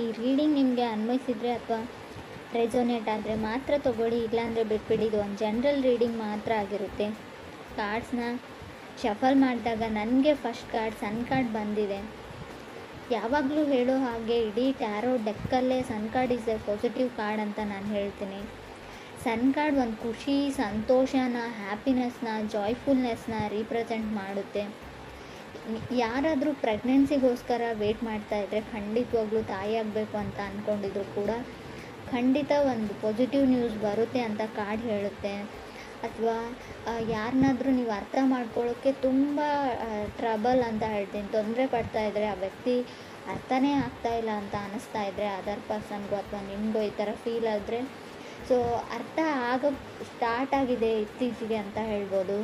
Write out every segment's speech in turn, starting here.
ಈ ರೀಡಿಂಗ್ ನಿಮಗೆ ಅನ್ವಯಿಸಿದರೆ ಅಥವಾ ರೆಸೊನೇಟ್ ಆದರೆ ಮಾತ್ರ ತೊಗೊಳ್ಳಿ, ಇಲ್ಲಾಂದರೆ ಬಿಟ್ಬಿಡಿ. ಇದು ಒಂದು ಜನರಲ್ ರೀಡಿಂಗ್ ಮಾತ್ರ ಆಗಿರುತ್ತೆ. ಕಾರ್ಡ್ಸ್ನ ಶಫಲ್ ಮಾಡಿದಾಗ ನನಗೆ ಫಸ್ಟ್ ಕಾರ್ಡ್ ಸನ್ ಕಾರ್ಡ್ ಬಂದಿದೆ. ಯಾವಾಗಲೂ ಹೇಳೋ ಹಾಗೆ ಇಡೀ ಟ್ಯಾರೋ ಡೆಕ್ಕಲ್ಲೇ sun card is a positive card ಅಂತ ನಾನು ಹೇಳ್ತೀನಿ. ಸನ್ ಕಾರ್ಡ್ ಒಂದು ಖುಷಿ, ಸಂತೋಷನ, ಹ್ಯಾಪಿನೆಸ್ನ, ಜಾಯ್ಫುಲ್ನೆಸ್ನ ರೀಪ್ರೆಸೆಂಟ್ ಮಾಡುತ್ತೆ. ಯಾರಾದರೂ ಪ್ರೆಗ್ನೆನ್ಸಿಗೋಸ್ಕರ ವೆಯ್ಟ್ ಮಾಡ್ತಾಯಿದ್ರೆ, ಖಂಡಿತವಾಗ್ಲೂ ತಾಯಿ ಆಗಬೇಕು ಅಂತ ಅಂದ್ಕೊಂಡಿದ್ರು ಕೂಡ ಖಂಡಿತ ಒಂದು ಪಾಸಿಟಿವ್ ನ್ಯೂಸ್ ಬರುತ್ತೆ ಅಂತ ಕಾರ್ಡ್ ಹೇಳುತ್ತೆ. ಅಥವಾ ಯಾರನ್ನಾದರೂ ನೀವು ಅರ್ಥ ಮಾಡ್ಕೊಳ್ಳೋಕ್ಕೆ ತುಂಬ ಟ್ರಬಲ್ ಅಂತ ಹೇಳ್ತೀನಿ, ತೊಂದರೆ ಪಡ್ತಾಯಿದ್ರೆ, ಆ ವ್ಯಕ್ತಿ ಅರ್ಥನೇ ಆಗ್ತಾಯಿಲ್ಲ ಅಂತ ಅನ್ನಿಸ್ತಾ ಇದ್ದರೆ ಅದರ್ ಪರ್ಸನ್ಗೂ ಅಥವಾ ನಿಮಗೂ ಈ ಥರ ಫೀಲ್ ಆದರೆ, ಸೊ ಅರ್ಥ ಸ್ಟಾರ್ಟ್ ಆಗಿದೆ ಇತ್ತೀಚೆಗೆ ಅಂತ ಹೇಳ್ಬೋದು.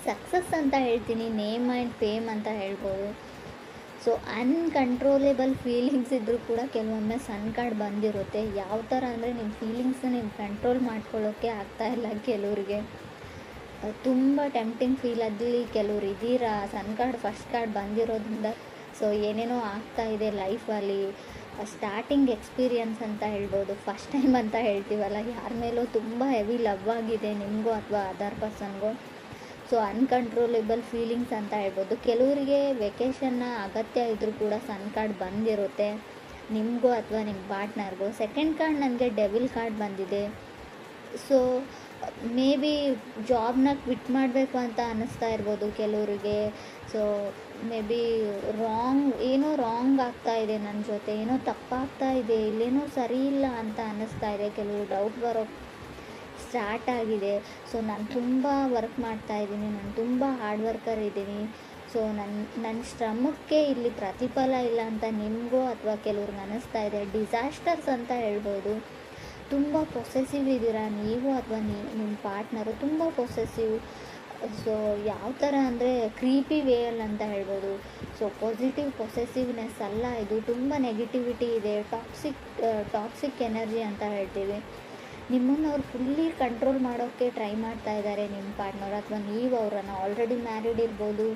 ಸಕ್ಸಸ್ ಅಂತ ಹೇಳ್ತೀನಿ, ನೇಮ್ ಆ್ಯಂಡ್ ಫೇಮ್ ಅಂತ ಹೇಳ್ಬೋದು. ಸೊ ಅನ್ಕಂಟ್ರೋಲೇಬಲ್ ಫೀಲಿಂಗ್ಸ್ ಇದ್ದರೂ ಕೂಡ ಕೆಲವೊಮ್ಮೆ ಸನ್ ಕಾರ್ಡ್ ಬಂದಿರುತ್ತೆ. ಯಾವ ಥರ ಅಂದರೆ ನಿಮ್ಮ ಫೀಲಿಂಗ್ಸ್ನ ನೀವು ಕಂಟ್ರೋಲ್ ಮಾಡ್ಕೊಳ್ಳೋಕ್ಕೆ ಆಗ್ತಾಯಿಲ್ಲ ಕೆಲವ್ರಿಗೆ, ತುಂಬ ಟೆಂಪ್ಟಿಂಗ್ ಫೀಲ್ ಅದಲ್ಲಿ ಕೆಲವ್ರು ಇದ್ದೀರಾ. ಸನ್ ಕಾರ್ಡ್ ಫಸ್ಟ್ ಕಾರ್ಡ್ ಬಂದಿರೋದ್ರಿಂದ ಸೊ ಏನೇನೋ ಆಗ್ತಾಯಿದೆ ಲೈಫಲ್ಲಿ. ಸ್ಟಾರ್ಟಿಂಗ್ ಎಕ್ಸ್ಪೀರಿಯನ್ಸ್ ಅಂತ ಹೇಳ್ಬೋದು, ಫಸ್ಟ್ ಟೈಮ್ ಅಂತ ಹೇಳ್ತೀವಲ್ಲ, ಯಾರ ಮೇಲೂ ತುಂಬ ಹೆವಿ ಲವ್ ಆಗಿದೆ ನಿಮಗೂ ಅಥವಾ ಅದರ್ ಪರ್ಸನ್ಗೂ. ಸೊ ಅನ್ಕಂಟ್ರೋಲೇಬಲ್ ಫೀಲಿಂಗ್ಸ್ ಅಂತ ಹೇಳ್ಬೋದು. ಕೆಲವರಿಗೆ ವೆಕೇಷನ್ನ ಅಗತ್ಯ ಇದ್ದರೂ ಕೂಡ ಸನ್ ಕಾರ್ಡ್ ಬಂದಿರುತ್ತೆ ನಿಮಗೂ ಅಥವಾ ನಿಮ್ಮ ಪಾರ್ಟ್ನರ್ಗೂ. ಸೆಕೆಂಡ್ ಕಾರ್ಡ್ ನನಗೆ ಡೆವಿಲ್ ಕಾರ್ಡ್ ಬಂದಿದೆ. ಸೊ ಮೇ ಬಿ ಜಾಬ್ನ ಕ್ವಿಟ್ ಮಾಡಬೇಕು ಅಂತ ಅನ್ನಿಸ್ತಾ ಇರ್ಬೋದು ಕೆಲವರಿಗೆ. ಸೊ ಮೇ ಬಿ ಏನೋ ರಾಂಗ್ ಆಗ್ತಾ ಇದೆ, ನನ್ನ ಜೊತೆ ಏನೋ ತಪ್ಪಾಗ್ತಾ ಇದೆ, ಇಲ್ಲೇನೋ ಸರಿ ಇಲ್ಲ ಅಂತ ಅನ್ನಿಸ್ತಾ ಇದೆ. ಕೆಲವರು ಡೌಟ್ ಬರೋಕ್ಕೆ ಸ್ಟಾರ್ಟ್ ಆಗಿದೆ. ಸೊ ನಾನು ತುಂಬ ವರ್ಕ್ ಮಾಡ್ತಾಯಿದ್ದೀನಿ, ನಾನು ತುಂಬ ಹಾರ್ಡ್ ವರ್ಕರ್ ಇದ್ದೀನಿ. ಸೊ ನನ್ನ ಶ್ರಮಕ್ಕೆ ಇಲ್ಲಿ ಪ್ರತಿಫಲ ಇಲ್ಲ ಅಂತ ನಿಮಗೂ ಅಥವಾ ಕೆಲವ್ರಿಗೆ ಅನ್ನಿಸ್ತಾ ಇದೆ. ಡಿಸಾಸ್ಟರ್ಸ್ ಅಂತ ಹೇಳ್ಬೋದು. ತುಂಬ ಪೊಸೆಸಿವ್ ಇದ್ದೀರಾ ನೀವು ಅಥವಾ ನಿಮ್ಮ ಪಾರ್ಟ್ನರು ತುಂಬ ಪೊಸೆಸಿವ್. ಸೊ ಯಾವ ಥರ ಅಂದರೆ ಕ್ರೀಪಿ ವೇಯಲ್ಲಿ ಅಂತ ಹೇಳ್ಬೋದು. ಸೊ ಪಾಸಿಟಿವ್ ಪೊಸೆಸಿವ್ನೆಸ್ ಅಲ್ಲ ಇದು, ತುಂಬ ನೆಗೆಟಿವಿಟಿ ಇದೆ, ಟಾಕ್ಸಿಕ್ ಎನರ್ಜಿ ಅಂತ ಹೇಳ್ತೀವಿ. ನಿಮ್ಮನ್ನು ಅವ್ರು ಫುಲ್ಲಿ ಕಂಟ್ರೋಲ್ ಮಾಡೋಕ್ಕೆ ಟ್ರೈ ಮಾಡ್ತಾ ಇದ್ದಾರೆ ನಿಮ್ಮ ಪಾರ್ಟ್ನರ್, ಅಥವಾ ನೀವು ಅವರನ್ನು ಆಲ್ರೆಡಿ ಮ್ಯಾರಿಡ್ ಇರ್ಬೋದು.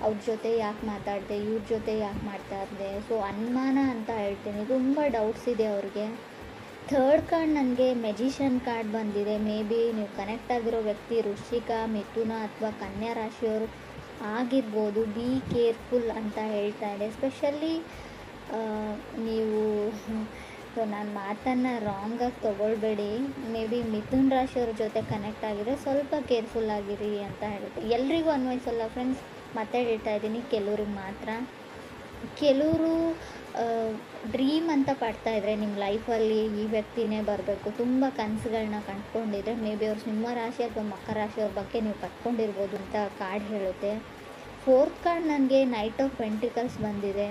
ಅವ್ರ ಜೊತೆ ಯಾಕೆ ಮಾತಾಡಿದೆ, ಇವ್ರ ಜೊತೆ ಯಾಕೆ ಮಾತಾಡಿದೆ. ಸೊ ಅನುಮಾನ ಅಂತ ಹೇಳ್ತೀನಿ, ತುಂಬ ಡೌಟ್ಸ್ ಇದೆ ಅವ್ರಿಗೆ. ಥರ್ಡ್ ಕಾರ್ಡ್ ನನಗೆ ಮೆಜಿಷಿಯನ್ ಕಾರ್ಡ್ ಬಂದಿದೆ. ಮೇ ಬಿ ನೀವು ಕನೆಕ್ಟ್ ಆಗಿರೋ ವ್ಯಕ್ತಿ ವೃಶ್ಚಿಕ, ಮಿಥುನ ಅಥವಾ ಕನ್ಯಾ ರಾಶಿಯವರು ಆಗಿರ್ಬೋದು. ಬಿ ಕೇರ್ಫುಲ್ ಅಂತ ಹೇಳ್ತಾ ಇದೆ. ಎಸ್ಪೆಷಲಿ ನೀವು ಸೊ ನಾನು ಮಾತನ್ನು ರಾಂಗಾಗಿ ತೊಗೊಳ್ಬೇಡಿ. ಮೇ ಬಿ ಮಿಥುನ್ ರಾಶಿಯವ್ರ ಜೊತೆ ಕನೆಕ್ಟ್ ಆಗಿದ್ರೆ ಸ್ವಲ್ಪ ಕೇರ್ಫುಲ್ ಆಗಿರಿ ಅಂತ ಹೇಳುತ್ತೆ. ಎಲ್ರಿಗೂ ಅನ್ವಯಿಸಲ್ಲ ಫ್ರೆಂಡ್ಸ್, ಮತ್ತೆ ಹೇಳ್ತಾ ಇದ್ದೀನಿ, ಕೆಲವ್ರಿಗೆ ಮಾತ್ರ. ಕೆಲವರು ಡ್ರೀಮ್ ಅಂತ ಪಡ್ತಾಯಿದ್ರೆ ನಿಮ್ಮ ಲೈಫಲ್ಲಿ ಈ ವ್ಯಕ್ತಿನೇ ಬರಬೇಕು, ತುಂಬ ಕನಸುಗಳನ್ನ ಕಂಡ್ಕೊಂಡಿದ್ರೆ ಮೇ ಬಿ ಅವ್ರು ಸಿಂಹ ರಾಶಿ ಅಥವಾ ಮಕರ ರಾಶಿಯವ್ರ ಬಗ್ಗೆ ನೀವು ಕಟ್ಕೊಂಡಿರ್ಬೋದು ಅಂತ ಕಾರ್ಡ್ ಹೇಳುತ್ತೆ. ಫೋರ್ತ್ ಕಾರ್ಡ್ ನನಗೆ ನೈಟ್ ಆಫ್ ಪೆಂಟಿಕಲ್ಸ್ ಬಂದಿದೆ.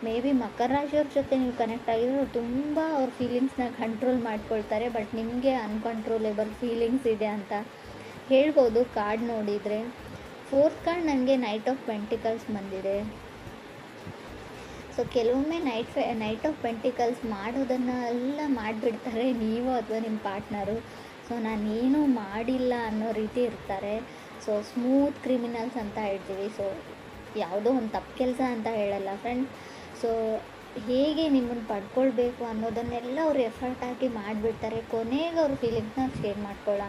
ಮೇ ಬಿ ಮಕರ ರಾಶಿಯವ್ರ ಜೊತೆ ನೀವು ಕನೆಕ್ಟ್ ಆಗಿದ್ರೆ ಅವ್ರು ತುಂಬ ಅವ್ರ ಫೀಲಿಂಗ್ಸ್ನ ಕಂಟ್ರೋಲ್ ಮಾಡ್ಕೊಳ್ತಾರೆ, ಬಟ್ ನಿಮಗೆ ಅನ್ಕಂಟ್ರೋಲೇಬಲ್ ಫೀಲಿಂಗ್ಸ್ ಇದೆ ಅಂತ ಹೇಳ್ಬೋದು ಕಾರ್ಡ್ ನೋಡಿದರೆ. ಫೋರ್ತ್ ಕಾರ್ಡ್ ನನಗೆ ನೈಟ್ ಆಫ್ ಪೆಂಟಿಕಲ್ಸ್ ಬಂದಿದೆ. ಸೊ ಕೆಲವೊಮ್ಮೆ ನೈಟ್ ಆಫ್ ಪೆಂಟಿಕಲ್ಸ್ ಮಾಡೋದನ್ನು ಎಲ್ಲ ಮಾಡಿಬಿಡ್ತಾರೆ ನೀವು ಅಥವಾ ನಿಮ್ಮ ಪಾರ್ಟ್ನರು. ಸೊ ನಾನೇನೂ ಮಾಡಿಲ್ಲ ಅನ್ನೋ ರೀತಿ ಇರ್ತಾರೆ. ಸೊ ಸ್ಮೂತ್ ಕ್ರಿಮಿನಲ್ಸ್ ಅಂತ ಹೇಳ್ತೀವಿ. ಸೊ ಯಾವುದೋ ಒಂದು ತಪ್ಪು ಕೆಲಸ ಅಂತ ಹೇಳಲ್ಲ ಫ್ರೆಂಡ್. ಸೊ ಹೇಗೆ ನಿಮ್ಮನ್ನು ಪಡ್ಕೊಳ್ಬೇಕು ಅನ್ನೋದನ್ನೆಲ್ಲ ಅವ್ರು ಎಫರ್ಟ್ ಹಾಕಿ ಮಾಡಿಬಿಡ್ತಾರೆ. ಕೊನೆಗೆ ಅವ್ರ ಫೀಲಿಂಗ್ಸ್ನ ಶೇರ್ ಮಾಡ್ಕೊಳ್ಳೋ.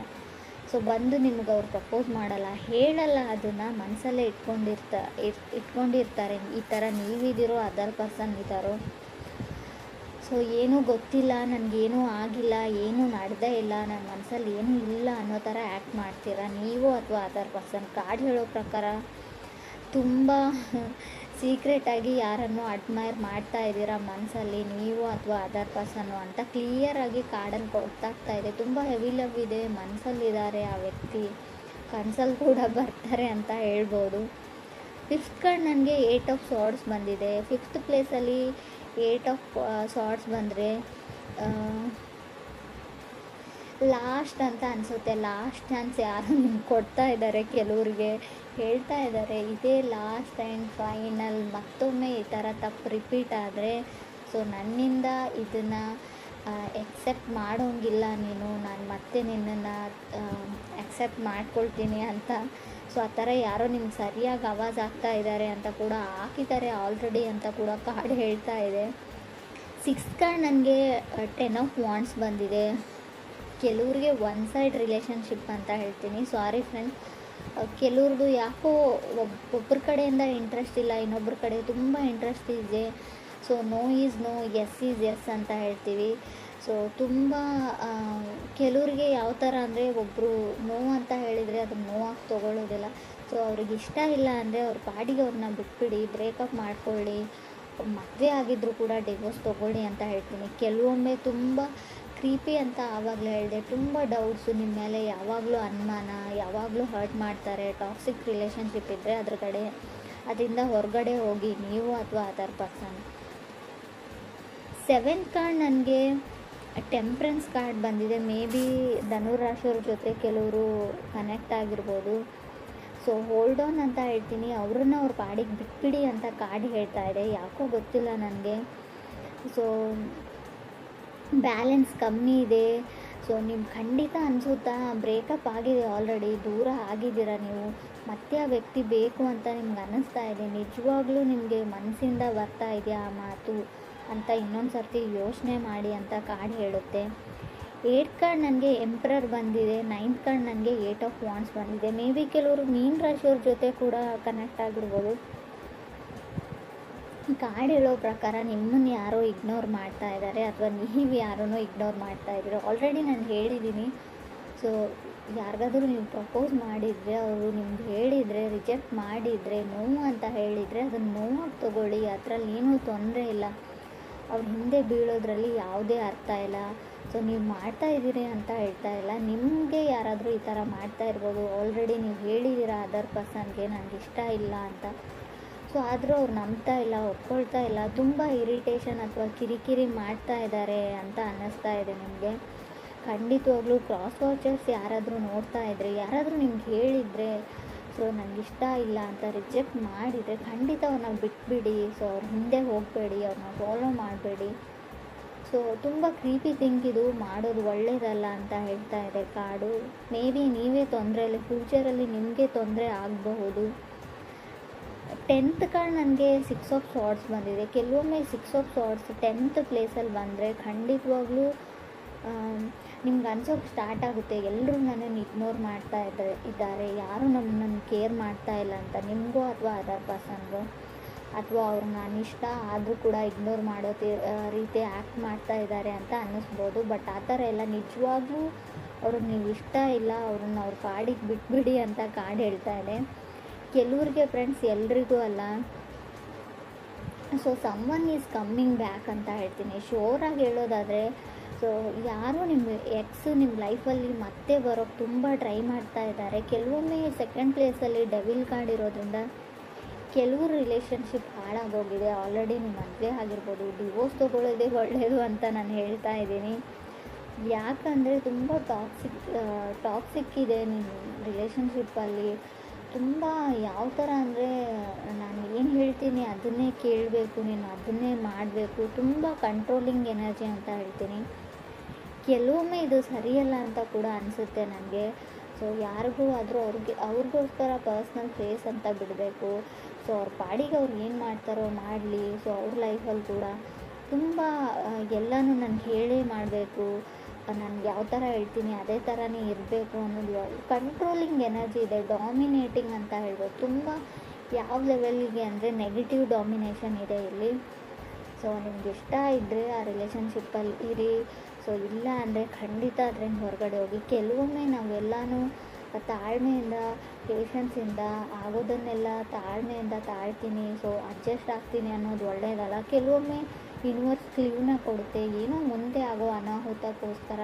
ಸೊ ಬಂದು ನಿಮ್ಗೆ ಅವ್ರು ಪ್ರಪೋಸ್ ಮಾಡಲ್ಲ, ಹೇಳಲ್ಲ, ಅದನ್ನು ಮನಸ್ಸಲ್ಲೇ ಇಟ್ಕೊಂಡಿರ್ತಾರೆ. ಈ ಥರ ನೀವಿದ್ದೀರೋ ಅದರ್ ಪರ್ಸನ್ ಇದ್ದಾರೋ. ಸೊ ಏನೂ ಗೊತ್ತಿಲ್ಲ, ನನಗೇನೂ ಆಗಿಲ್ಲ, ಏನೂ ನಡೆದೇ ಇಲ್ಲ, ನನ್ನ ಮನಸ್ಸಲ್ಲಿ ಏನೂ ಇಲ್ಲ ಅನ್ನೋ ಥರ ಆ್ಯಕ್ಟ್ ಮಾಡ್ತೀರಾ ನೀವು ಅಥವಾ ಅದರ್ ಪರ್ಸನ್. ಕಾರ್ಡ್ ಹೇಳೋ ಪ್ರಕಾರ ತುಂಬ ಸೀಕ್ರೆಟಾಗಿ ಯಾರನ್ನು ಅಡ್ಮೈರ್ ಮಾಡ್ತಾ ಇದ್ದೀರಾ ಮನಸ್ಸಲ್ಲಿ ನೀವು ಅಥವಾ ಅದರ್ ಪರ್ಸನ್ನು ಅಂತ ಕ್ಲಿಯರಾಗಿ ಕಾರ್ಡಲ್ಲಿ ಗೊತ್ತಾಗ್ತಾ ಇದೆ. ತುಂಬ ಹೆವಿ ಲವ್ ಇದೆ, ಮನಸ್ಸಲ್ಲಿದ್ದಾರೆ ಆ ವ್ಯಕ್ತಿ, ಕನಸಲ್ಲಿ ಕೂಡ ಬರ್ತಾರೆ ಅಂತ ಹೇಳ್ಬೋದು. ಫಿಫ್ತ್ ಕಾರ್ಡ್ ನನಗೆ 8 ಆಫ್ ಸಾರ್ಡ್ಸ್ ಬಂದಿದೆ. ಫಿಫ್ತ್ ಪ್ಲೇಸಲ್ಲಿ 8 ಆಫ್ ಸಾರ್ಡ್ಸ್ ಬಂದರೆ ಲಾಸ್ಟ್ ಅಂತ ಅನಿಸುತ್ತೆ. ಲಾಸ್ಟ್ ಚಾನ್ಸ್ ಯಾರು ನಿಮ್ಗೆ ಕೊಡ್ತಾ ಇದ್ದಾರೆ, ಕೆಲವ್ರಿಗೆ ಹೇಳ್ತಾ ಇದ್ದಾರೆ ಇದೇ ಲಾಸ್ಟ್ ಆ್ಯಂಡ್ ಫೈನಲ್. ಮತ್ತೊಮ್ಮೆ ಈ ಥರ ತಪ್ಪು ರಿಪೀಟ್ ಆದರೆ ಸೊ ನನ್ನಿಂದ ಇದನ್ನು ಎಕ್ಸೆಪ್ಟ್ ಮಾಡೋಂಗಿಲ್ಲ ನೀನು, ನಾನು ಮತ್ತೆ ನಿನ್ನನ್ನು ಅಕ್ಸೆಪ್ಟ್ ಮಾಡ್ಕೊಳ್ತೀನಿ ಅಂತ. ಸೊ ಆ ಥರ ಯಾರೋ ನಿಮ್ಗೆ ಸರಿಯಾಗಿ ಆವಾಜ್ ಆಗ್ತಾ ಇದ್ದಾರೆ ಅಂತ ಕೂಡ ಹಾಕಿದ್ದಾರೆ ಆಲ್ರೆಡಿ ಅಂತ ಕೂಡ ಕಾರ್ಡ್ ಹೇಳ್ತಾ ಇದೆ. 6th ಕಾರ್ಡ್ ನನಗೆ 10 ಆಫ್ ವಾಂಡ್ಸ್ ಬಂದಿದೆ. ಕೆಲವ್ರಿಗೆ ಒನ್ ಸೈಡ್ ರಿಲೇಷನ್ಶಿಪ್ ಅಂತ ಹೇಳ್ತೀನಿ. ಸಾರಿ ಫ್ರೆಂಡ್ಸ್, ಕೆಲವ್ರದ್ದು ಯಾಕೋ ಒಬ್ಬರ ಕಡೆಯಿಂದ ಇಂಟ್ರೆಸ್ಟ್ ಇಲ್ಲ, ಇನ್ನೊಬ್ಬರ ಕಡೆ ತುಂಬ ಇಂಟ್ರೆಸ್ಟ್ ಇದೆ. So no is no, yes is yes ಅಂತ ಹೇಳ್ತೀವಿ. ಸೊ ತುಂಬ ಕೆಲವ್ರಿಗೆ ಯಾವ ಥರ ಅಂದರೆ ಒಬ್ಬರು ನೋ ಅಂತ ಹೇಳಿದರೆ ಅದನ್ನು ನೋವಾಗಿ ತೊಗೊಳ್ಳೋದಿಲ್ಲ. ಸೊ ಅವ್ರಿಗೆ ಇಷ್ಟ ಇಲ್ಲ ಅಂದರೆ ಅವ್ರ ಪಾಡಿಗೆ ಅವ್ರನ್ನ ಬಿಟ್ಬಿಡಿ, ಬ್ರೇಕಪ್ ಮಾಡ್ಕೊಳ್ಳಿ, ಮದುವೆ ಆಗಿದ್ದರೂ ಕೂಡ ಡಿವೋರ್ಸ್ ತೊಗೊಳ್ಳಿ ಅಂತ ಹೇಳ್ತೀನಿ. ಕೆಲವೊಮ್ಮೆ ತುಂಬ ಕ್ರೀಪಿ ಅಂತ ಆವಾಗಲೇ ಹೇಳಿದೆ, ತುಂಬ ಡೌಟ್ಸು ನಿಮ್ಮ ಮೇಲೆ, ಯಾವಾಗಲೂ ಅನುಮಾನ, ಯಾವಾಗಲೂ ಹರ್ಟ್ ಮಾಡ್ತಾರೆ. ಟಾಕ್ಸಿಕ್ ರಿಲೇಷನ್ಶಿಪ್ ಇದ್ದರೆ ಅದರಿಂದ ಹೊರಗಡೆ ಹೋಗಿ ನೀವು ಅಥವಾ ಅದರ್ ಪರ್ಸನ್. 7th ಕಾರ್ಡ್ ನನಗೆ ಟೆಂಪ್ರೆನ್ಸ್ ಕಾರ್ಡ್ ಬಂದಿದೆ. ಮೇ ಬಿ ಧನುರಾಶಿಯವ್ರ ಜೊತೆ ಕೆಲವರು ಕನೆಕ್ಟ್ ಆಗಿರ್ಬೋದು. ಸೊ ಹೋಲ್ಡ್ ಆನ್ ಅಂತ ಹೇಳ್ತೀನಿ, ಅವ್ರನ್ನ ಅವ್ರ ಪಾಡಿಗೆ ಬಿಟ್ಬಿಡಿ ಅಂತ ಕಾರ್ಡ್ ಹೇಳ್ತಾ ಇದೆ. ಯಾಕೋ ಗೊತ್ತಿಲ್ಲ ನನಗೆ. ಸೊ ಬ್ಯಾಲೆನ್ಸ್ ಕಮ್ಮಿ ಇದೆ. ಸೊ ನಿಮ್ಗೆ ಖಂಡಿತ ಅನಿಸುತ್ತಾ ಬ್ರೇಕಪ್ ಆಗಿದೆ, ಆಲ್ರೆಡಿ ದೂರ ಆಗಿದ್ದೀರ ನೀವು, ಮತ್ತೆ ಆ ವ್ಯಕ್ತಿ ಬೇಕು ಅಂತ ನಿಮ್ಗೆ ಅನ್ನಿಸ್ತಾ ಇದೆ, ನಿಜವಾಗ್ಲೂ ನಿಮಗೆ ಮನಸ್ಸಿಂದ ಬರ್ತಾ ಇದೆಯಾ ಆ ಮಾತು ಅಂತ ಇನ್ನೊಂದು ಸರ್ತಿ ಯೋಚನೆ ಮಾಡಿ ಅಂತ ಕಾರ್ಡ್ ಹೇಳುತ್ತೆ. 8th ಕಾರ್ಡ್ ನನಗೆ ಎಂಪ್ರರ್ ಬಂದಿದೆ. 9th ಕಾರ್ಡ್ ನನಗೆ 8 ಆಫ್ ವಾಂಡ್ಸ್ ಬಂದಿದೆ. ಮೇ ಬಿ ಕೆಲವರು ಮೀನ್ ರಾಶಿಯವ್ರ ಜೊತೆ ಕೂಡ ಕನೆಕ್ಟ್ ಆಗಿರ್ಬೋದು. ಕಾರ್ಡ್ ಹೇಳೋ ಪ್ರಕಾರ ನಿಮ್ಮನ್ನು ಯಾರೋ ಇಗ್ನೋರ್ ಮಾಡ್ತಾ ಇದ್ದಾರೆ ಅಥವಾ ನೀವು ಯಾರನ್ನೋ ಇಗ್ನೋರ್ ಮಾಡ್ತಾ ಇದ್ದೀರೋ. ಆಲ್ರೆಡಿ ನಾನು ಹೇಳಿದ್ದೀನಿ. ಸೊ ಯಾರಿಗಾದ್ರೂ ನೀವು ಪ್ರಪೋಸ್ ಮಾಡಿದರೆ, ಅವರು ನಿಮ್ಗೆ ಹೇಳಿದರೆ, ರಿಜೆಕ್ಟ್ ಮಾಡಿದರೆ, ನೋವು ಅಂತ ಹೇಳಿದರೆ ಅದನ್ನು ನೋವಾಗಿ ತೊಗೊಳ್ಳಿ, ಅದರಲ್ಲಿ ಏನೂ ತೊಂದರೆ ಇಲ್ಲ. ಅವ್ರ ಹಿಂದೆ ಬೀಳೋದ್ರಲ್ಲಿ ಯಾವುದೇ ಅರ್ಥ ಇಲ್ಲ. ಸೊ ನೀವು ಮಾಡ್ತಾ ಇದ್ದೀರಿ ಅಂತ ಹೇಳ್ತಾ ಇಲ್ಲ, ನಿಮಗೆ ಯಾರಾದರೂ ಈ ಥರ ಮಾಡ್ತಾ ಇರ್ಬೋದು. ಆಲ್ರೆಡಿ ನೀವು ಹೇಳಿದ್ದೀರ ಅದರ್ ಪರ್ಸನ್ಗೆ ನನಗೆ ಇಷ್ಟ ಇಲ್ಲ ಅಂತ. ಸೊ ಆದರೂ ಅವ್ರು ನಂಬ್ತಾ ಇಲ್ಲ, ಒಪ್ಕೊಳ್ತಾ ಇಲ್ಲ, ತುಂಬ ಇರಿಟೇಷನ್ ಅಥವಾ ಕಿರಿಕಿರಿ ಮಾಡ್ತಾ ಇದ್ದಾರೆ ಅಂತ ಅನ್ನಿಸ್ತಾ ಇದೆ ನಿಮಗೆ. ಖಂಡಿತವಾಗ್ಲೂ ಕ್ರಾಸ್ ವಾಚರ್ಸ್ ಯಾರಾದರೂ ನೋಡ್ತಾ ಇದ್ದರೆ, ಯಾರಾದರೂ ನಿಮ್ಗೆ ಹೇಳಿದರೆ, ಸೊ ನನಗಿಷ್ಟ ಇಲ್ಲ ಅಂತ ರಿಜೆಕ್ಟ್ ಮಾಡಿದರೆ ಖಂಡಿತ ಅವ್ರನ್ನ ಬಿಟ್ಬಿಡಿ. ಸೊ ಅವ್ರ ಹಿಂದೆ ಹೋಗಬೇಡಿ, ಅವ್ರನ್ನ ಫಾಲೋ ಮಾಡಬೇಡಿ. ಸೊ ತುಂಬ ಕ್ರೀಪಿ ಥಿಂಕ್ ಇದು, ಮಾಡೋದು ಒಳ್ಳೆಯದಲ್ಲ ಅಂತ ಹೇಳ್ತಾ ಇದೆ ಕಾರ್ಡು. ಮೇ ಬಿ ನೀವೇ ತೊಂದರೆಯಲ್ಲಿ, ಫ್ಯೂಚರಲ್ಲಿ ನಿಮಗೆ ತೊಂದರೆ ಆಗಬಹುದು. 10th ಕಾರ್ಡ್ ನನಗೆ 6 ಆಫ್ ಸಾರ್ಡ್ಸ್ ಬಂದಿದೆ. ಕೆಲವೊಮ್ಮೆ 6 ಆಫ್ ಸಾರ್ಡ್ಸ್ 10th ಪ್ಲೇಸಲ್ಲಿ ಬಂದರೆ ಖಂಡಿತವಾಗ್ಲೂ ನಿಮ್ಗೆ ಅನ್ಸೋಕ್ಕೆ ಸ್ಟಾರ್ಟ್ ಆಗುತ್ತೆ, ಎಲ್ಲರೂ ನನ್ನನ್ನು ಇಗ್ನೋರ್ ಮಾಡ್ತಾ ಇದ್ದಾರೆ, ಯಾರೂ ನನ್ನನ್ನು ಕೇರ್ ಮಾಡ್ತಾ ಇಲ್ಲ ಅಂತ. ನಿಮಗೂ ಅಥವಾ ಅದರ್ ಪರ್ಸನ್ಗೂ, ಅಥವಾ ಅವ್ರಿಗೆ ನಾನು ಇಷ್ಟ ಆದರೂ ಕೂಡ ಇಗ್ನೋರ್ ಮಾಡೋ ರೀತಿ ಆ್ಯಕ್ಟ್ ಮಾಡ್ತಾ ಇದ್ದಾರೆ ಅಂತ ಅನ್ನಿಸ್ಬೋದು. ಬಟ್ ಆ ಥರ ಎಲ್ಲ, ನಿಜವಾಗ್ಲೂ ಅವ್ರಿಗೆ ನೀವು ಇಷ್ಟ ಇಲ್ಲ, ಅವ್ರನ್ನ ಅವ್ರ ಪಾಡಿಗೆ ಬಿಟ್ಬಿಡಿ ಅಂತ ಕಾರ್ಡ್ ಹೇಳ್ತಾ ಇದೆ. ಕೆಲವ್ರಿಗೆ ಫ್ರೆಂಡ್ಸ್, ಎಲ್ರಿಗೂ ಅಲ್ಲ. So someone is coming back ಅಂತ ಹೇಳ್ತೀನಿ. ಶೋರಾಗಿ ಹೇಳೋದಾದರೆ, ಸೊ ಯಾರೋ ನಿಮ್ಮ ಎಕ್ಸು ನಿಮ್ಮ ಲೈಫಲ್ಲಿ ಮತ್ತೆ ಬರೋಕ್ಕೆ ತುಂಬ ಟ್ರೈ ಮಾಡ್ತಾ ಇದ್ದಾರೆ. ಕೆಲವೊಮ್ಮೆ 2nd ಪ್ಲೇಸಲ್ಲಿ ಡೆವಿಲ್ ಕಾರ್ಡ್ ಇರೋದ್ರಿಂದ ಕೆಲವರು ರಿಲೇಷನ್ಶಿಪ್ ಹಾಳಾಗೋಗಿದೆ. ಆಲ್ರೆಡಿ ನಿಮ್ಮ ಮದುವೆ ಆಗಿರ್ಬೋದು, ಡಿವೋರ್ಸ್ ತೊಗೊಳ್ಳೋದೇ ಒಳ್ಳೆಯದು ಅಂತ ನಾನು ಹೇಳ್ತಾ ಇದ್ದೀನಿ. ಯಾಕಂದರೆ ತುಂಬ ಟಾಕ್ಸಿಕ್ ಇದೆ ನಿಮ್ಮ ರಿಲೇಷನ್ಶಿಪ್ಪಲ್ಲಿ. ತುಂಬ ಯಾವ ಥರ ಅಂದರೆ, ನಾನು ಏನು ಹೇಳ್ತೀನಿ ಅದನ್ನೇ ಕೇಳಬೇಕು, ನೀನು ಅದನ್ನೇ ಮಾಡಬೇಕು, ತುಂಬ ಕಂಟ್ರೋಲಿಂಗ್ ಎನರ್ಜಿ ಅಂತ ಹೇಳ್ತೀನಿ. ಕೆಲವೊಮ್ಮೆ ಇದು ಸರಿಯಲ್ಲ ಅಂತ ಕೂಡ ಅನಿಸುತ್ತೆ ನನಗೆ. ಸೊ ಯಾರಿಗೂ ಆದರೂ ಅವ್ರಿಗೋಸ್ಕರ ಪರ್ಸ್ನಲ್ ಸ್ಪೇಸ್ ಅಂತ ಬಿಡಬೇಕು. ಸೊ ಅವ್ರ ಪಾಡಿಗೆ ಅವ್ರು ಏನು ಮಾಡ್ತಾರೋ ಮಾಡಲಿ. ಸೊ ಅವ್ರ ಲೈಫಲ್ಲಿ ಕೂಡ ತುಂಬ ಎಲ್ಲನೂ ನನಗೆ ಹೇಳೇ ಮಾಡಬೇಕು, ನನಗೆ ಯಾವ ಥರ ಹೇಳ್ತೀನಿ ಅದೇ ಥರನೇ ಇರಬೇಕು ಅನ್ನೋದು ಕಂಟ್ರೋಲಿಂಗ್ ಎನರ್ಜಿ ಇದೆ. ಡಾಮಿನೇಟಿಂಗ್ ಅಂತ ಹೇಳ್ಬೋದು. ತುಂಬ ಯಾವ ಲೆವೆಲ್ಗೆ ಅಂದರೆ ನೆಗೆಟಿವ್ ಡಾಮಿನೇಷನ್ ಇದೆ ಇಲ್ಲಿ. ಸೊ ನಿಮ್ಗೆ ಇಷ್ಟ ಇದ್ದರೆ ಆ ರಿಲೇಷನ್ಶಿಪ್ಪಲ್ಲಿ ಇರಿ. ಸೊ ಇಲ್ಲ ಅಂದರೆ ಖಂಡಿತ ಅದರಿಂದ ಹೊರಗಡೆ ಹೋಗಿ. ಕೆಲವೊಮ್ಮೆ ನಾವೆಲ್ಲನೂ ತಾಳ್ಮೆಯಿಂದ, ಪೇಷನ್ಸಿಂದ ಆಗೋದನ್ನೆಲ್ಲ ತಾಳ್ಮೆಯಿಂದ ತಾಳ್ತೀನಿ, ಸೊ ಅಡ್ಜಸ್ಟ್ ಆಗ್ತೀನಿ ಅನ್ನೋದು ಒಳ್ಳೆಯದಲ್ಲ. ಕೆಲವೊಮ್ಮೆ ಯೂನಿವರ್ಸ್ ಕ್ಲೂನ ಕೊಡುತ್ತೆ, ಏನೋ ಮುಂದೆ ಆಗೋ ಅನಾಹುತಕ್ಕೋಸ್ಕರ.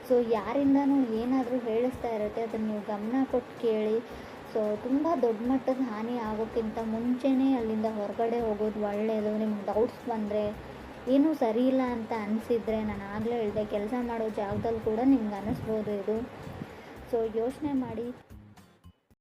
ಸೊ ಯಾರಿಂದನೂ ಏನಾದರೂ ಹೇಳಿಸ್ತಾ ಇರುತ್ತೆ, ಅದನ್ನು ನೀವು ಗಮನ ಕೊಟ್ಟು ಕೇಳಿ. ಸೊ ತುಂಬ ದೊಡ್ಡ ಮಟ್ಟದ ಹಾನಿ ಆಗೋಕ್ಕಿಂತ ಮುಂಚೆನೇ ಅಲ್ಲಿಂದ ಹೊರಗಡೆ ಹೋಗೋದು ಒಳ್ಳೆಯದು. ನಿಮ್ಗೆ ಡೌಟ್ಸ್ ಬಂದರೆ, ಏನೂ ಸರಿ ಇಲ್ಲ ಅಂತ ಅನಿಸಿದರೆ, ನಾನು ಆಗಲೇ ಹೇಳಿದೆ, ಕೆಲಸ ಮಾಡೋ ಜಾಗದಲ್ಲಿ ಕೂಡ ನಿಮ್ಗೆ ಅನ್ನಿಸ್ಬೋದು ಇದು. ಸೊ ಯೋಚನೆ ಮಾಡಿ.